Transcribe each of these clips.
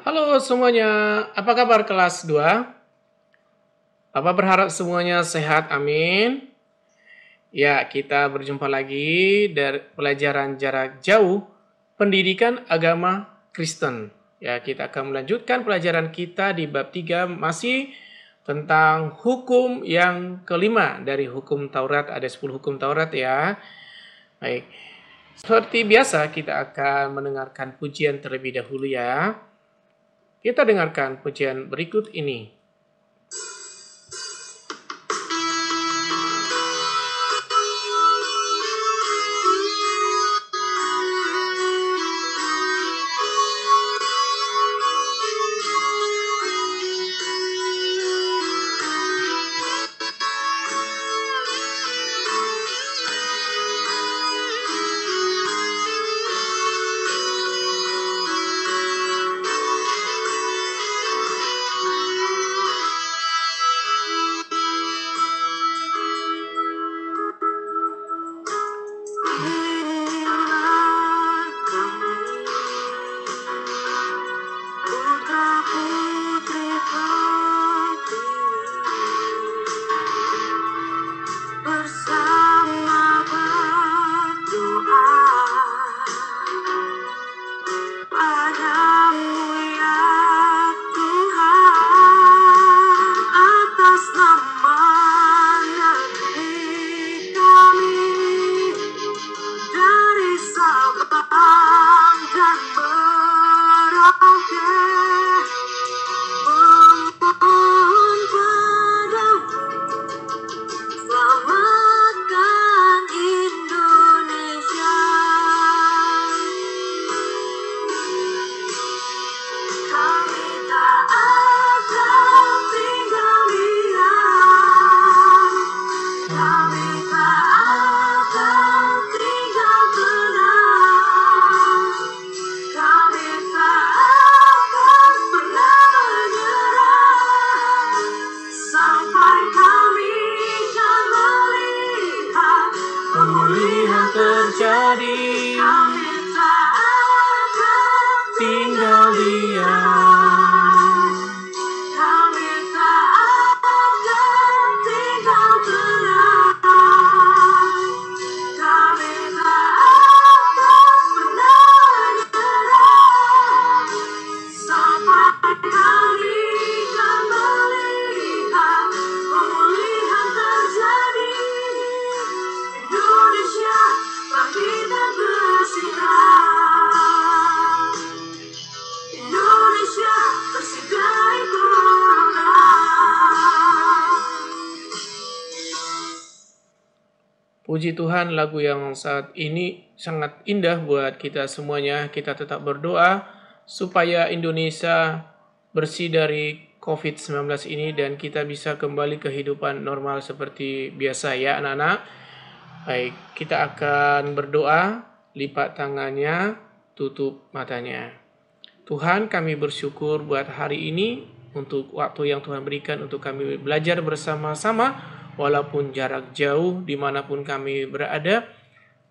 Halo semuanya, apa kabar kelas 2? Papa berharap semuanya sehat, amin. Ya, kita berjumpa lagi dari pelajaran jarak jauh, pendidikan agama Kristen. Ya, kita akan melanjutkan pelajaran kita di bab 3, masih tentang hukum yang kelima dari hukum Taurat. Ada 10 hukum Taurat ya. Baik, seperti biasa kita akan mendengarkan pujian terlebih dahulu ya. Kita dengarkan pujian berikut ini. Puji Tuhan, lagu yang saat ini sangat indah buat kita semuanya. Kita tetap berdoa supaya Indonesia bersih dari COVID-19 ini dan kita bisa kembali kehidupan normal seperti biasa ya anak-anak. Baik, kita akan berdoa, lipat tangannya, tutup matanya. Tuhan, kami bersyukur buat hari ini untuk waktu yang Tuhan berikan untuk kami belajar bersama-sama. Walaupun jarak jauh, dimanapun kami berada,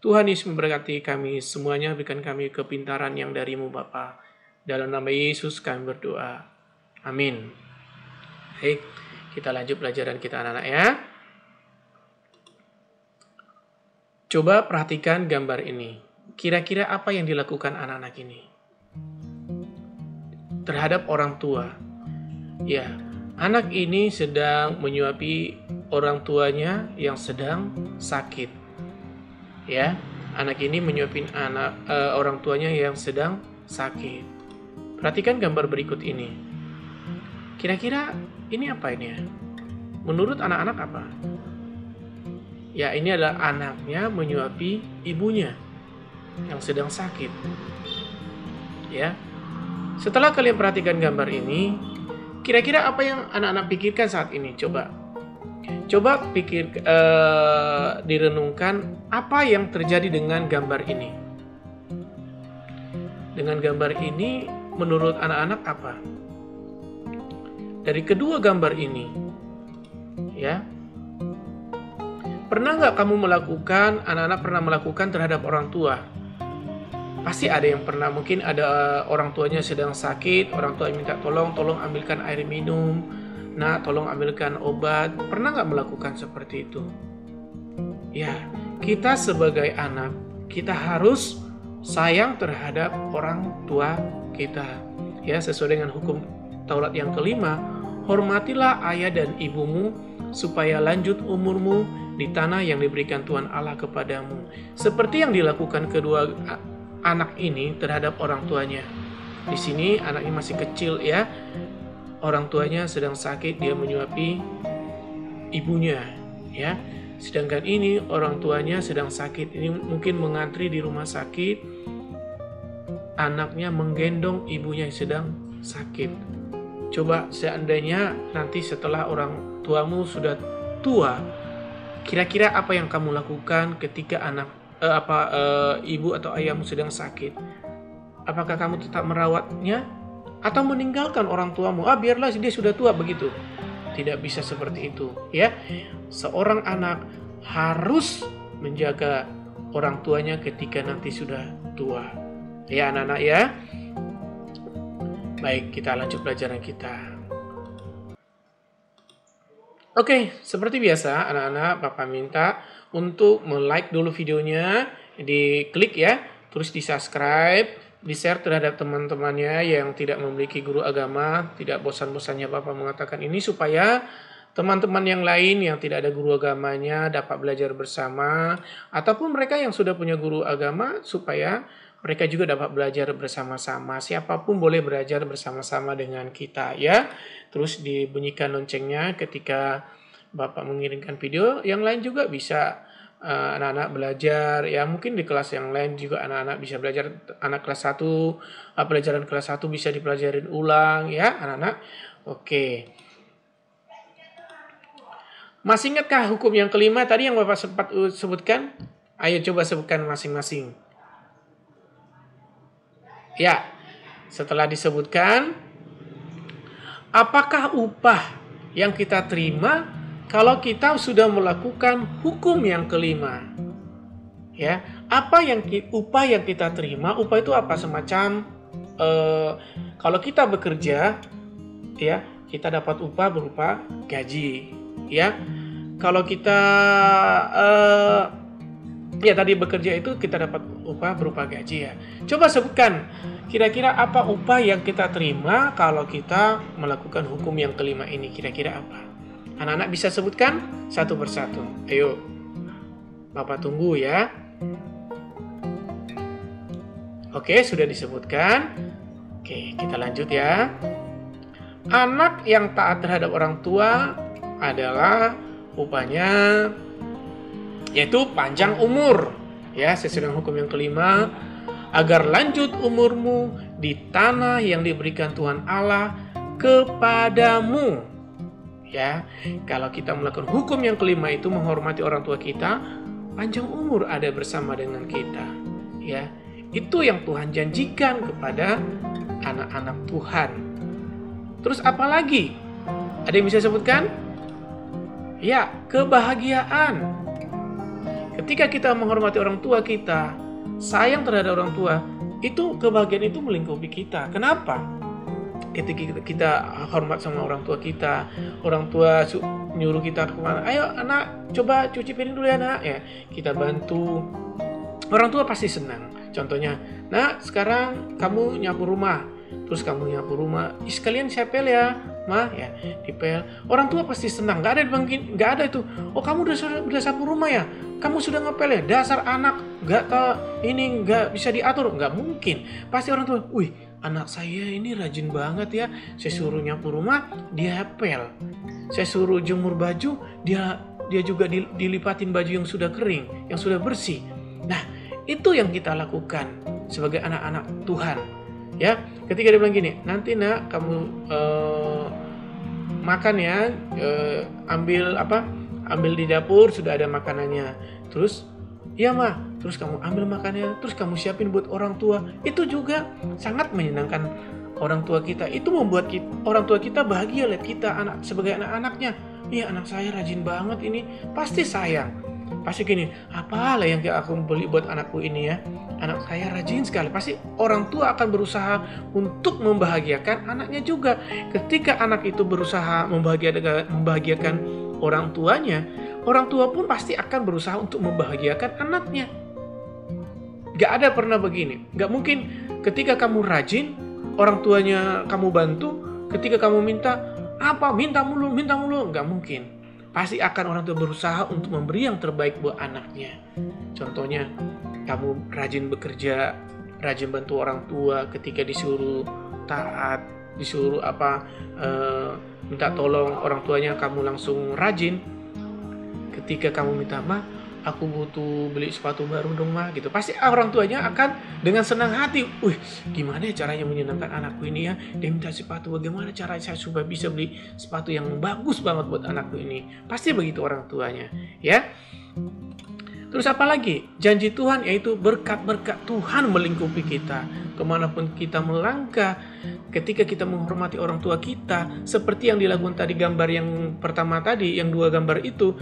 Tuhan Yesus memberkati kami semuanya, berikan kami kepintaran yang dari-Mu Bapa. Dalam nama Yesus kami berdoa. Amin. Baik, kita lanjut pelajaran kita anak-anak ya. Coba perhatikan gambar ini. Kira-kira apa yang dilakukan anak-anak ini terhadap orang tua? Ya, anak ini sedang menyuapi orang tuanya yang sedang sakit. Ya, anak ini menyuapin orang tuanya yang sedang sakit. Perhatikan gambar berikut ini. Kira-kira ini apa ini ya? Menurut anak-anak apa? Ya, ini adalah anaknya menyuapi ibunya yang sedang sakit. Ya. Setelah kalian perhatikan gambar ini, Kira-kira apa yang anak-anak pikirkan saat ini? Coba direnungkan apa yang terjadi dengan gambar ini. Dengan gambar ini, menurut anak-anak apa? Dari kedua gambar ini, ya, pernah nggak kamu melakukan, anak-anak pernah melakukan terhadap orang tua? Pasti ada yang pernah, mungkin ada orang tuanya sedang sakit, orang tua minta tolong ambilkan air minum, nah tolong ambilkan obat. Pernah nggak melakukan seperti itu? Ya, kita sebagai anak, kita harus sayang terhadap orang tua kita. Ya, sesuai dengan hukum Taurat yang kelima, hormatilah ayah dan ibumu supaya lanjut umurmu di tanah yang diberikan Tuhan Allah kepadamu. Seperti yang dilakukan kedua anak ini terhadap orang tuanya. Di sini anaknya masih kecil ya. Orang tuanya sedang sakit, dia menyuapi ibunya ya. Sedangkan ini orang tuanya sedang sakit, ini mungkin mengantri di rumah sakit. Anaknya menggendong ibunya yang sedang sakit. Coba seandainya nanti setelah orang tuamu sudah tua, kira-kira apa yang kamu lakukan ketika ibu atau ayahmu sedang sakit? Apakah kamu tetap merawatnya atau meninggalkan orang tuamu? Biarlah dia sudah tua begitu. Tidak bisa seperti itu, ya. Seorang anak harus menjaga orang tuanya ketika nanti sudah tua. Ya, anak-anak ya. Baik, kita lanjut pelajaran kita. Oke, seperti biasa anak-anak, Papa minta untuk like dulu videonya, diklik ya, terus di subscribe, di share terhadap teman-temannya yang tidak memiliki guru agama. Tidak bosan-bosannya Papa mengatakan ini supaya teman-teman yang lain yang tidak ada guru agamanya dapat belajar bersama, ataupun mereka yang sudah punya guru agama supaya mereka juga dapat belajar bersama-sama. Siapapun boleh belajar bersama-sama dengan kita ya. Terus dibunyikan loncengnya ketika Bapak mengirimkan video. Yang lain juga bisa anak-anak belajar ya. Mungkin di kelas yang lain juga anak-anak bisa belajar. Anak kelas 1, pelajaran kelas 1 bisa dipelajarin ulang ya anak-anak. Oke. Masih ingatkah hukum yang kelima tadi yang Bapak sempat sebutkan? Ayo coba sebutkan masing-masing. Ya, setelah disebutkan, apakah upah yang kita terima kalau kita sudah melakukan hukum yang kelima? Ya, apa upah yang kita terima? Upah itu apa? Semacam kalau kita bekerja, ya kita dapat upah berupa gaji. Ya, kalau kita tadi bekerja itu kita dapat upah berupa gaji ya. Coba sebutkan kira-kira apa upah yang kita terima kalau kita melakukan hukum yang kelima ini, kira-kira apa? Anak-anak bisa sebutkan satu persatu. Ayo, Bapak tunggu ya. Oke, sudah disebutkan. Oke, kita lanjut ya. Anak yang taat terhadap orang tua adalah upahnya yaitu panjang umur ya, sesuai dengan hukum yang kelima, agar lanjut umurmu di tanah yang diberikan Tuhan Allah kepadamu. Ya, kalau kita melakukan hukum yang kelima itu menghormati orang tua kita, panjang umur ada bersama dengan kita. Ya, itu yang Tuhan janjikan kepada anak-anak Tuhan. Terus apa lagi? Ada yang bisa sebutkan? Ya, kebahagiaan. Ketika kita menghormati orang tua kita, sayang terhadap orang tua, itu kebahagiaan itu melingkupi kita. Kenapa? Ketika kita hormat sama orang tua kita, orang tua nyuruh kita kemana, ayo anak coba cuci piring dulu ya nak, ya kita bantu. Orang tua pasti senang. Contohnya, nah sekarang kamu nyapu rumah, terus kamu nyapu rumah, sekalian sepel ya, mah ya dipel. Orang tua pasti senang. Nggak ada itu. Oh kamu udah sapu rumah ya, kamu sudah ngepel ya. Dasar anak nggak bisa diatur, nggak mungkin. Pasti orang tua, wih anak saya ini rajin banget ya. Saya suruh nyapu rumah, dia pel. Saya suruh jemur baju, dia juga dilipatin baju yang sudah kering, yang sudah bersih. Nah itu yang kita lakukan sebagai anak-anak Tuhan. Ya, ketika dia bilang gini, nanti nak kamu makan ya, ambil di dapur sudah ada makanannya. Terus, iya mah, terus kamu ambil makanannya, terus kamu siapin buat orang tua. Itu juga sangat menyenangkan orang tua kita. Itu membuat orang tua kita bahagia lihat kita sebagai anak-anaknya. Iya, anak saya rajin banget ini, pasti sayang. Pasti gini, apalah yang aku beli buat anakku ini ya, anak saya rajin sekali. Pasti orang tua akan berusaha untuk membahagiakan anaknya juga. Ketika anak itu berusaha membahagiakan orang tuanya, orang tua pun pasti akan berusaha untuk membahagiakan anaknya. Gak ada pernah begini, gak mungkin ketika kamu rajin, orang tuanya kamu bantu, ketika kamu minta mulu, gak mungkin. Pasti akan orang tua berusaha untuk memberi yang terbaik buat anaknya. Contohnya, kamu rajin bekerja, rajin bantu orang tua ketika disuruh taat, disuruh minta tolong orang tuanya, kamu langsung rajin. Ketika kamu minta, "Ma, aku butuh beli sepatu baru dong, Ma," gitu. Pasti orang tuanya akan dengan senang hati, "Wih, gimana ya caranya menyenangkan anakku ini ya? Dia minta sepatu, bagaimana caranya saya supaya bisa beli sepatu yang bagus banget buat anakku ini?" Pasti begitu orang tuanya, ya. Terus apa lagi? Janji Tuhan yaitu berkat-berkat Tuhan melingkupi kita. Kemanapun kita melangkah, ketika kita menghormati orang tua kita, seperti yang dilakukan tadi gambar yang pertama tadi, yang 2 gambar itu,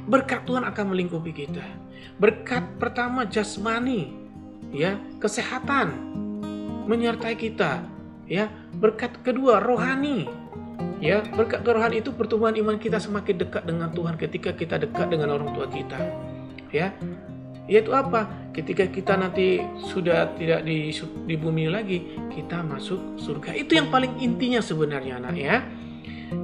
berkat Tuhan akan melingkupi kita. Berkat pertama jasmani, ya, kesehatan menyertai kita, ya. Berkat kedua rohani, ya. Berkat rohani itu pertumbuhan iman kita semakin dekat dengan Tuhan ketika kita dekat dengan orang tua kita, ya. Yaitu apa? Ketika kita nanti sudah tidak di bumi lagi, kita masuk surga. Itu yang paling intinya sebenarnya, anak, ya.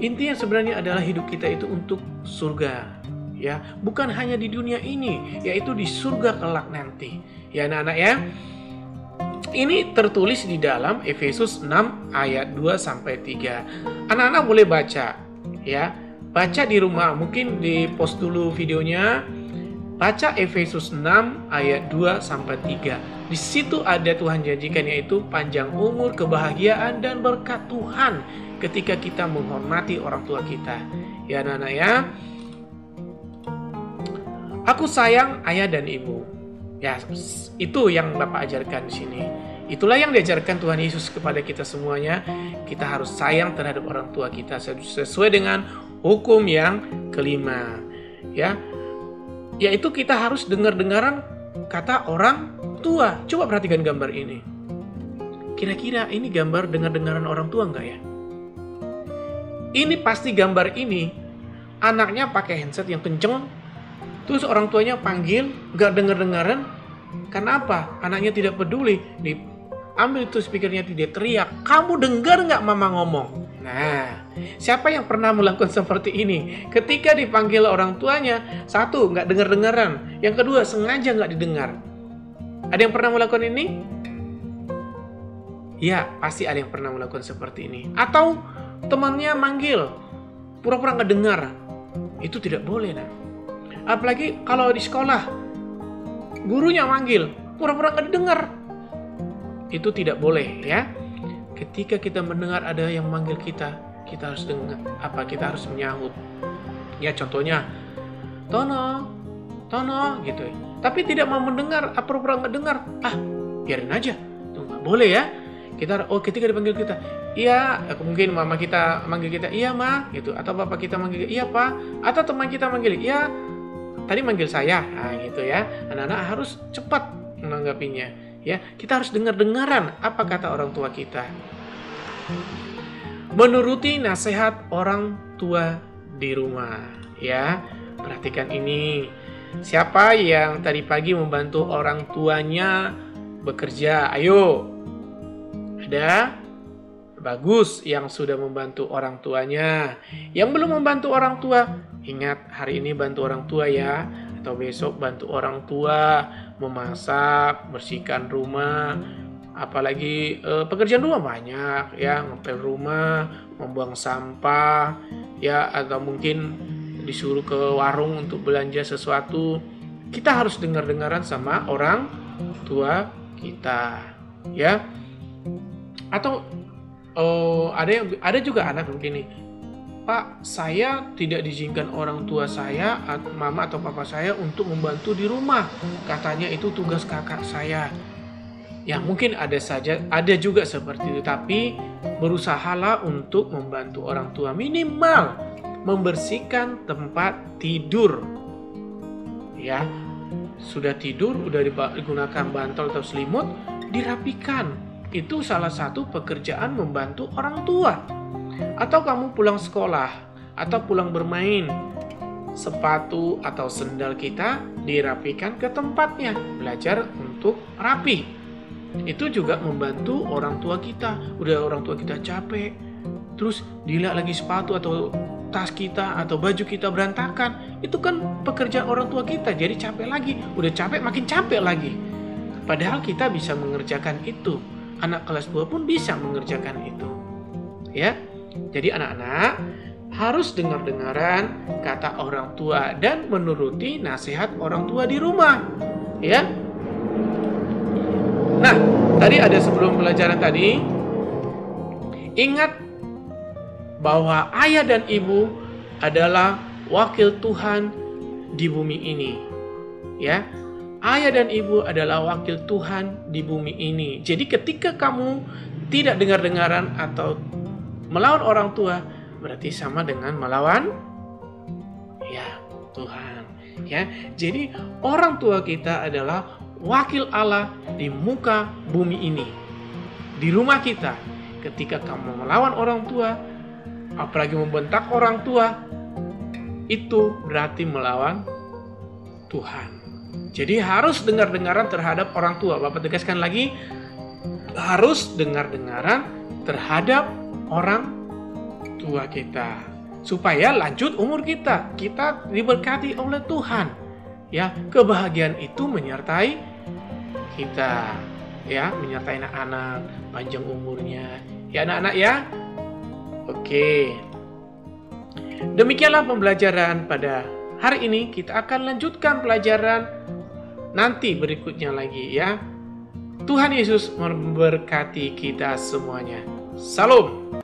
Intinya sebenarnya adalah hidup kita itu untuk surga, ya, bukan hanya di dunia ini, yaitu di surga kelak nanti, ya anak-anak, ya. Ini tertulis di dalam Efesus 6 ayat 2-3. Anak-anak boleh baca, ya. Baca di rumah, mungkin di post dulu videonya. Baca Efesus 6 ayat 2-3. Di situ ada Tuhan janjikan, yaitu panjang umur, kebahagiaan, dan berkat Tuhan ketika kita menghormati orang tua kita, ya anak-anak, ya. Aku sayang ayah dan ibu. Ya, itu yang Bapak ajarkan di sini. Itulah yang diajarkan Tuhan Yesus kepada kita semuanya. Kita harus sayang terhadap orang tua kita sesuai dengan hukum yang kelima, ya. Yaitu kita harus dengar-dengaran kata orang tua. Coba perhatikan gambar ini. Kira-kira ini gambar dengar-dengaran orang tua enggak ya? Ini pasti gambar ini anaknya pakai handset yang kenceng, terus orang tuanya panggil, gak dengar-dengaran. Kenapa? Anaknya tidak peduli. Diambil tuh speakernya, tidak teriak, "Kamu dengar gak mama ngomong?" Nah, siapa yang pernah melakukan seperti ini? Ketika dipanggil orang tuanya, 1, gak dengar-dengaran. Yang kedua, sengaja gak didengar. Ada yang pernah melakukan ini? Ya, pasti ada yang pernah melakukan seperti ini. Atau temannya manggil, pura-pura gak dengar. Itu tidak boleh, nah. Apalagi kalau di sekolah, gurunya manggil, pura-pura gak didengar. Itu tidak boleh, ya. Ketika kita mendengar ada yang manggil kita, kita harus dengar kita harus menyahut. Ya, contohnya, "Tono, Tono," gitu. Tapi tidak mau mendengar, pura-pura nggak dengar. Biarin aja. Itu nggak boleh, ya. Ketika dipanggil kita, "Iya," mungkin mama kita manggil kita, "Iya, Ma," gitu. Atau bapak kita manggil, "Iya, Pak." Atau teman kita manggil, "Iya, tadi manggil saya." Nah, gitu ya. Anak-anak harus cepat menanggapinya. Ya, kita harus dengar-dengaran apa kata orang tua kita. Menuruti nasihat orang tua di rumah, ya. Perhatikan ini. Siapa yang tadi pagi membantu orang tuanya bekerja? Ayo. Ada? Bagus yang sudah membantu orang tuanya. Yang belum membantu orang tua, ingat hari ini bantu orang tua ya. Atau besok bantu orang tua memasak, bersihkan rumah, apalagi pekerjaan rumah banyak ya, ngepel rumah, membuang sampah ya, atau mungkin disuruh ke warung untuk belanja sesuatu. Kita harus dengar-dengaran sama orang tua kita, ya. Atau ada juga anak begini, Pak, saya tidak diizinkan orang tua saya, mama atau papa saya untuk membantu di rumah. Katanya itu tugas kakak saya. Ya mungkin ada juga seperti itu, tapi berusahalah untuk membantu orang tua, minimal membersihkan tempat tidur. Ya, sudah tidur, udah digunakan bantal atau selimut, dirapikan. Itu salah satu pekerjaan membantu orang tua. Atau kamu pulang sekolah atau pulang bermain, sepatu atau sendal kita dirapikan ke tempatnya, belajar untuk rapi. Itu juga membantu orang tua kita. Udah orang tua kita capek, terus dilihat lagi sepatu atau tas kita atau baju kita berantakan, itu kan pekerjaan orang tua kita, jadi capek lagi. Udah capek makin capek lagi. Padahal kita bisa mengerjakan itu. Anak kelas 2 pun bisa mengerjakan itu. Ya. Jadi anak-anak harus dengar-dengaran kata orang tua dan menuruti nasihat orang tua di rumah. Ya. Nah, tadi ada sebelum pelajaran tadi, ingat bahwa ayah dan ibu adalah wakil Tuhan di bumi ini. Ya, ayah dan ibu adalah wakil Tuhan di bumi ini. Jadi ketika kamu tidak dengar-dengaran atau melawan orang tua, berarti sama dengan melawan ya Tuhan. Ya, jadi orang tua kita adalah wakil Allah di muka bumi ini, di rumah kita. Ketika kamu melawan orang tua, apalagi membentak orang tua, itu berarti melawan Tuhan. Jadi harus dengar-dengaran terhadap orang tua. Bapak tegaskan lagi, harus dengar-dengaran terhadap orang tua kita, supaya lanjut umur kita diberkati oleh Tuhan. Ya, kebahagiaan itu menyertai kita, ya, menyertai anak-anak, panjang umurnya. Ya anak-anak ya. Oke. Demikianlah pembelajaran pada hari ini. Kita akan lanjutkan pelajaran nanti berikutnya lagi ya. Tuhan Yesus memberkati kita semuanya. Salam.